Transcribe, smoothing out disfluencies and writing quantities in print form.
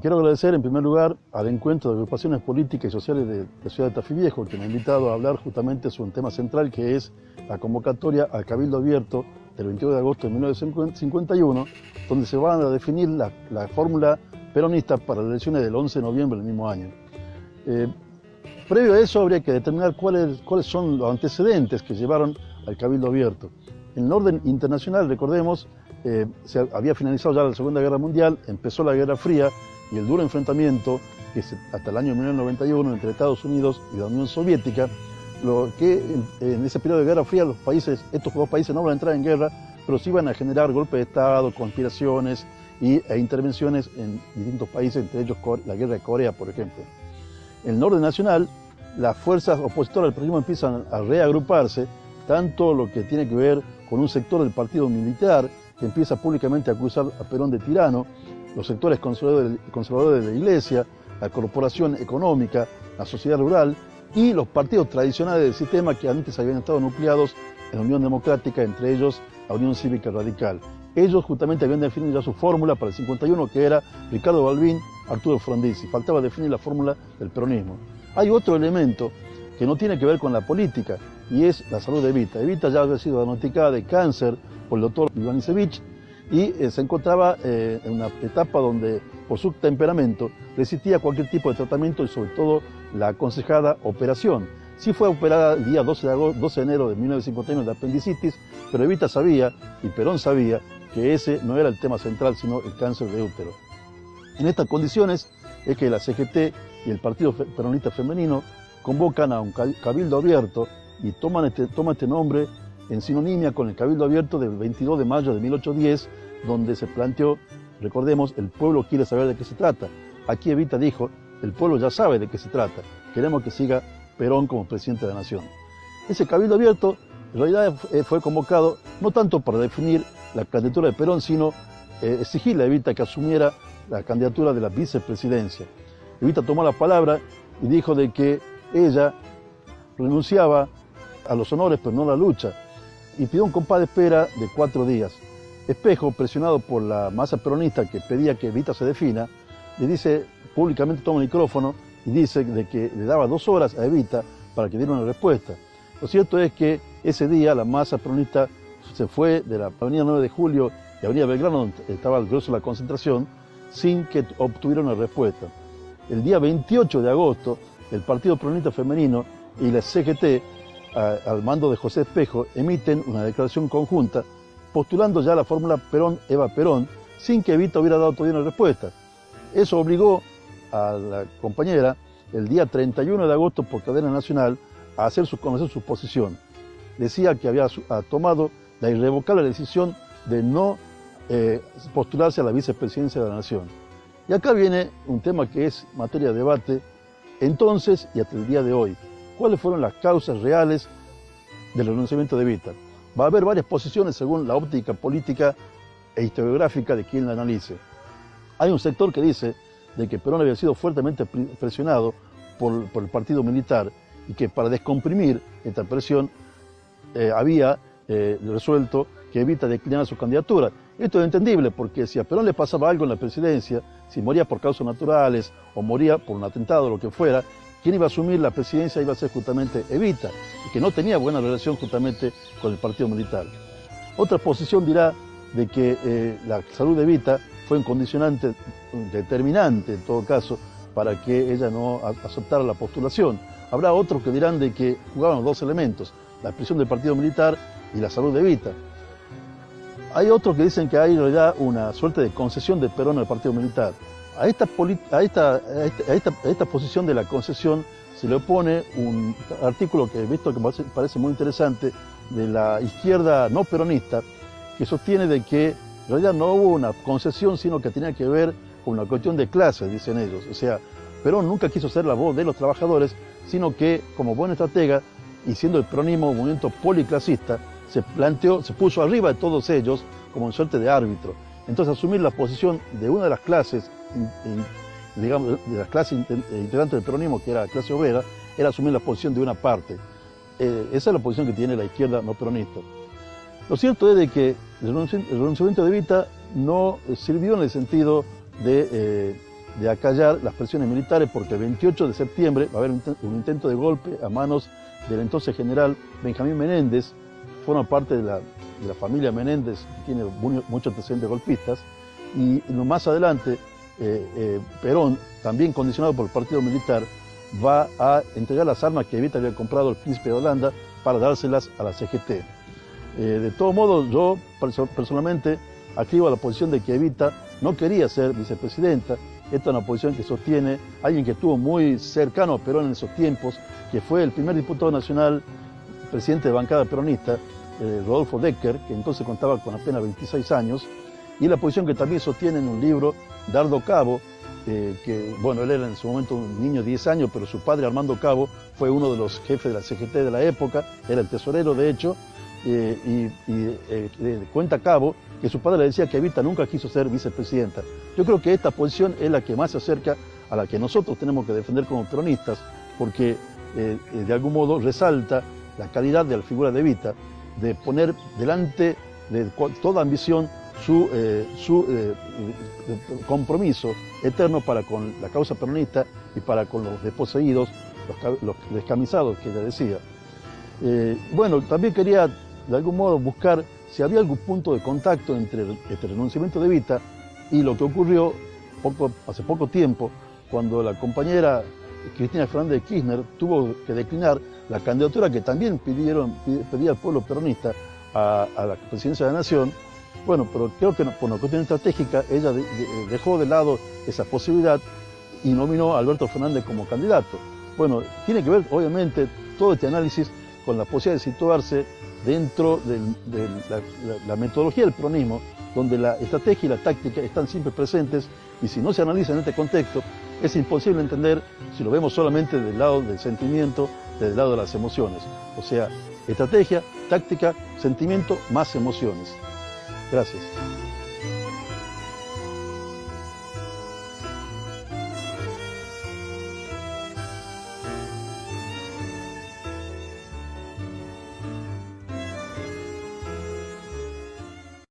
Quiero agradecer en primer lugar al encuentro de agrupaciones políticas y sociales de la ciudad de Tafí Viejo, que me ha invitado a hablar justamente sobre un tema central, que es la convocatoria al Cabildo Abierto del 22 de agosto de 1951, donde se van a definir la fórmula peronista para las elecciones del 11 de noviembre del mismo año. Previo a eso habría que determinar cuáles son los antecedentes que llevaron al Cabildo Abierto. En el orden internacional, recordemos, se había finalizado ya la Segunda Guerra Mundial, empezó la Guerra Fría y el duro enfrentamiento que hasta el año 1991 entre Estados Unidos y la Unión Soviética, lo que en ese periodo de Guerra Fría estos dos países no van a entrar en guerra, pero sí van a generar golpes de Estado, conspiraciones e intervenciones en distintos países, entre ellos la Guerra de Corea, por ejemplo. En el orden nacional, las fuerzas opositoras al peronismo empiezan a reagruparse, tanto lo que tiene que ver con un sector del partido militar, que empieza públicamente a acusar a Perón de tirano, los sectores conservadores de la Iglesia, la corporación económica, la sociedad rural y los partidos tradicionales del sistema que antes habían estado nucleados en la Unión Democrática, entre ellos la Unión Cívica Radical. Ellos justamente habían definido ya su fórmula para el 51, que era Ricardo Balbín, Arturo Frondizi. Faltaba definir la fórmula del peronismo. Hay otro elemento que no tiene que ver con la política, y es la salud de Evita. Evita ya había sido diagnosticada de cáncer por el doctor Ivanisevic y se encontraba en una etapa donde, por su temperamento, resistía cualquier tipo de tratamiento y sobre todo la aconsejada operación. Sí fue operada el día 12 de enero de 1951 de apendicitis, pero Evita sabía, y Perón sabía, que ese no era el tema central, sino el cáncer de útero. En estas condiciones es que la CGT y el Partido Peronista Femenino convocan a un cabildo abierto y toma este nombre en sinonimia con el Cabildo Abierto del 22 de mayo de 1810, donde se planteó, recordemos, el pueblo quiere saber de qué se trata. Aquí Evita dijo, el pueblo ya sabe de qué se trata, queremos que siga Perón como presidente de la nación. Ese Cabildo Abierto en realidad fue convocado no tanto para definir la candidatura de Perón, sino exigirle a Evita que asumiera la candidatura de la vicepresidencia. Evita tomó la palabra y dijo de que ella renunciaba a los honores, pero no a la lucha, y pidió un compás de espera de 4 días. Espejo, presionado por la masa peronista que pedía que Evita se defina, le dice, públicamente toma el micrófono y dice de que le daba 2 horas a Evita para que diera una respuesta. Lo cierto es que ese día la masa peronista se fue de la avenida 9 de Julio y avenida Belgrano, donde estaba el grueso de la concentración, sin que obtuviera una respuesta. El día 28 de agosto, el Partido Peronista Femenino y la CGT, al mando de José Espejo, emiten una declaración conjunta postulando ya la fórmula Perón-Eva Perón, sin que Evita hubiera dado todavía una respuesta. Eso obligó a la compañera, el día 31 de agosto, por cadena nacional, a hacer conocer su posición. Decía que había tomado la irrevocable decisión de no postularse a la vicepresidencia de la nación. Y acá viene un tema que es materia de debate entonces y hasta el día de hoy. ¿Cuáles fueron las causas reales del renunciamiento de Evita? Va a haber varias posiciones según la óptica política e historiográfica de quien la analice. Hay un sector que dice de que Perón había sido fuertemente presionado por el partido militar y que para descomprimir esta presión había resuelto que Evita declinara su candidatura. Esto es entendible porque si a Perón le pasaba algo en la presidencia, si moría por causas naturales o moría por un atentado o lo que fuera, quien iba a asumir la presidencia iba a ser justamente Evita, y que no tenía buena relación justamente con el partido militar. Otra posición dirá de que la salud de Evita fue un condicionante determinante, en todo caso, para que ella no aceptara la postulación. Habrá otros que dirán de que jugaban los 2 elementos, la presión del partido militar y la salud de Evita. Hay otros que dicen que hay en realidad una suerte de concesión de Perón al partido militar. A esta posición de la concesión se le opone un artículo que he visto que parece muy interesante de la izquierda no peronista, que sostiene de que en realidad no hubo una concesión, sino que tenía que ver con una cuestión de clases, dicen ellos. O sea, Perón nunca quiso ser la voz de los trabajadores, sino que como buen estratega, y siendo el peronismo un movimiento policlasista, se puso arriba de todos ellos como en suerte de árbitro. Entonces asumir la posición de una de las clases, digamos, de las clases integrantes del peronismo, que era la clase obrera, era asumir la posición de una parte. Esa es la posición que tiene la izquierda no peronista. Lo cierto es de que el renunciamiento de Evita no sirvió en el sentido de de acallar las presiones militares, porque el 28 de septiembre va a haber un intento de golpe a manos del entonces general Benjamín Menéndez, forma parte de la familia Menéndez, que tiene muchos antecedentes golpistas, y más adelante Perón, también condicionado por el partido militar, va a entregar las armas que Evita había comprado al príncipe de Holanda para dárselas a la CGT. De todo modo, yo personalmente activo la posición de que Evita no quería ser vicepresidenta. Esta es una posición que sostiene alguien que estuvo muy cercano a Perón en esos tiempos, que fue el primer diputado nacional, presidente de bancada peronista, Rodolfo Decker, que entonces contaba con apenas 26 años, y la posición que también sostiene en un libro Dardo Cabo, que, bueno, él era en su momento un niño de 10 años, pero su padre Armando Cabo fue uno de los jefes de la CGT de la época, era el tesorero de hecho, cuenta Cabo que su padre le decía que Evita nunca quiso ser vicepresidenta. Yo creo que esta posición es la que más se acerca a la que nosotros tenemos que defender como peronistas, porque de algún modo resalta la calidad de la figura de Evita, de poner delante de toda ambición su compromiso eterno para con la causa peronista y para con los desposeídos, los descamisados que ella decía. Bueno, también quería de algún modo buscar si había algún punto de contacto entre este renunciamiento de Evita y lo que ocurrió hace poco tiempo, cuando la compañera Cristina Fernández de Kirchner tuvo que declinar la candidatura que también pedía el pueblo peronista a la presidencia de la Nación. Bueno, pero creo que por una cuestión estratégica ella dejó de lado esa posibilidad y nominó a Alberto Fernández como candidato. Bueno, tiene que ver obviamente todo este análisis con la posibilidad de situarse dentro de la metodología del peronismo, donde la estrategia y la táctica están siempre presentes, y si no se analiza en este contexto, es imposible entender si lo vemos solamente del lado del sentimiento, del lado de las emociones. O sea, estrategia, táctica, sentimiento más emociones. Gracias.